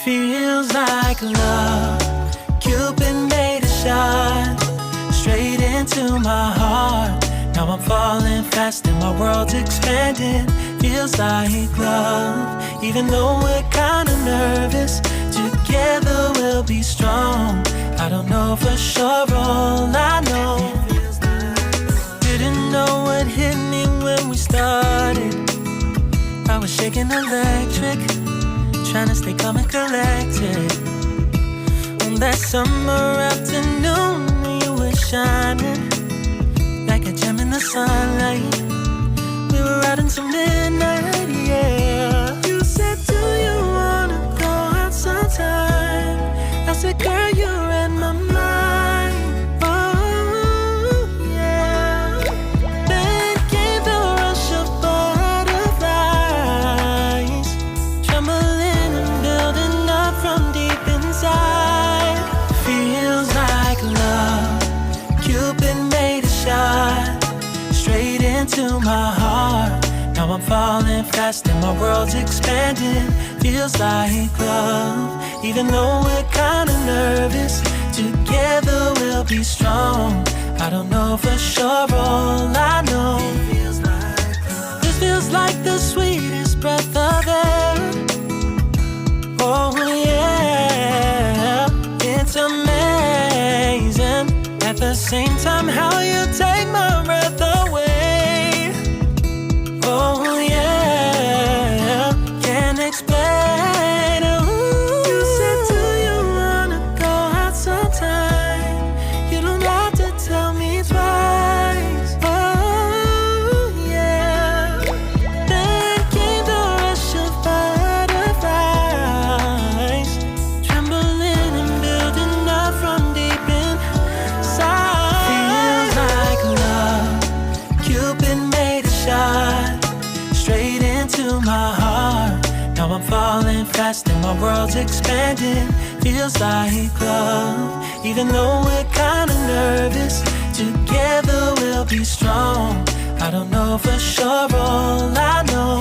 Feels like love. Cupid made a shot straight into my heart. Now I'm falling fast and my world's expanding. Feels like love. Even though we're kinda nervous, together we'll be strong. I don't know for sure, all I know. Didn't know what hit me when we started. I was shaking electric, trying to stay calm and collected. On that summer afternoon, you were shining like a gem in the sunlight. We were out until midnight, yeah. You said, do you wanna go out sometime? I said, girl, you read my mind. Oh, yeah. Then came the rush of butterflies, trembling and building up from deep inside. Feels like love. Cupid made a shot straight into my heart. Now I'm falling fast and my world's expanding. Feels like love. Even though we're kinda nervous, together we'll be strong. I don't know for sure, all I know. This feels like the sweetest breath of air. Oh yeah, it's amazing. At the same time, how you take my breath away. Oh yeah, can't explain. Ooh. You said, do you wanna go out sometime? You don't have to tell me twice. Oh yeah. Then came the rush of butterflies, trembling and building up from deep inside. Feels like love. Cupid made a shot straight into my heart. Now I'm falling fast and my world's expanding. Feels like love. Even though we're kinda nervous, together we'll be strong. I don't know for sure, all I know.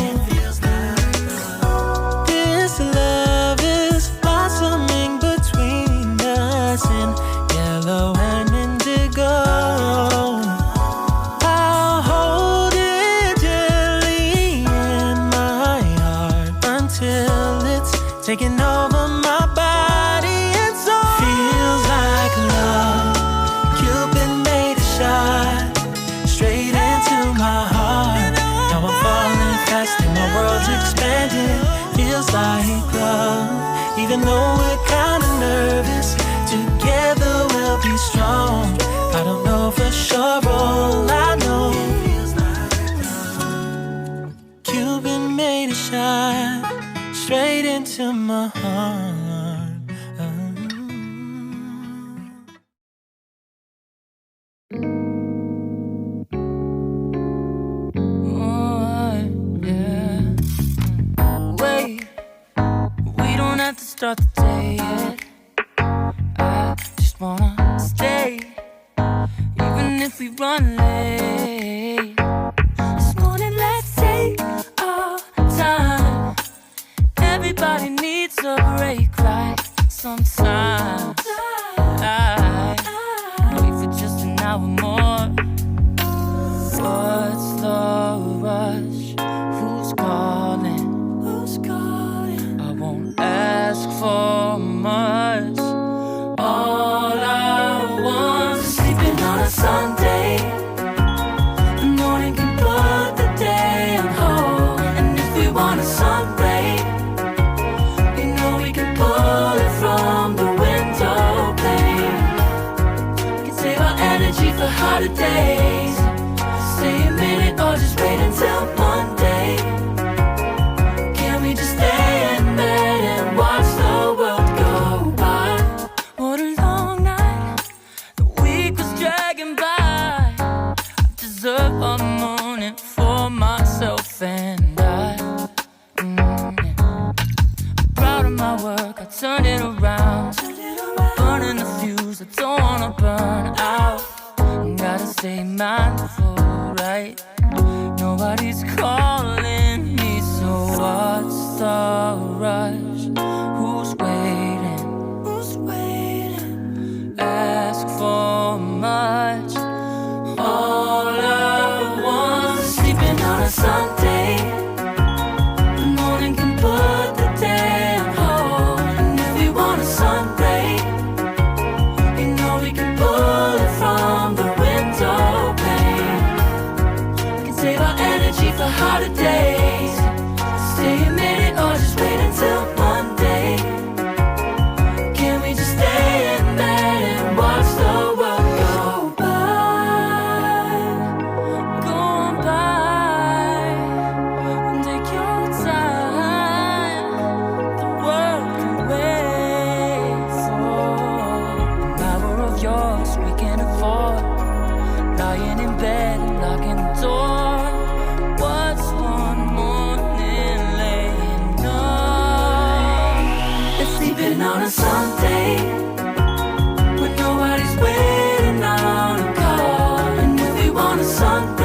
This love is blossoming between us in yellow and indigo. I'll hold it gently in my heart until it's taking over my body and soul. Feels like love. Cupid made a shot straight into my heart. Now I'm falling fast and my world's expanding. Feels like love. Even though we're kinda nervous, together we'll be strong. I don't know for sure, all I know. Cupid made a shot straight into my heart. Wait, we don't have to start the day yet. I just wanna stay, even if we run late. This morning, let's take our time. Everybody needs a break, right? Sometimes I wait for just an hour more. What's the rush? Who's calling? Who's calling? I won't ask for much. All I want is sleeping on a Sunday. The morning can put the day on hold. And if we want a sun ray, we know we can pull it from the window pane. We can save our energy for harder days. Stay a minute or just wait until Monday. Can we just stay in bed and watch the world go by? What a long night, the week was dragging by. I deserve a morning for myself and I. I'm proud of my work, I turned it around. I'm burning the fuse, I don't wanna burn out. Gotta stay mindful, right? Nobody's calling me, so what's the rush? Who's waiting? lying in bed and locking the door. What's one morning laying on? It's sleeping on a Sunday when nobody's waiting on a call. And if we want a Sunday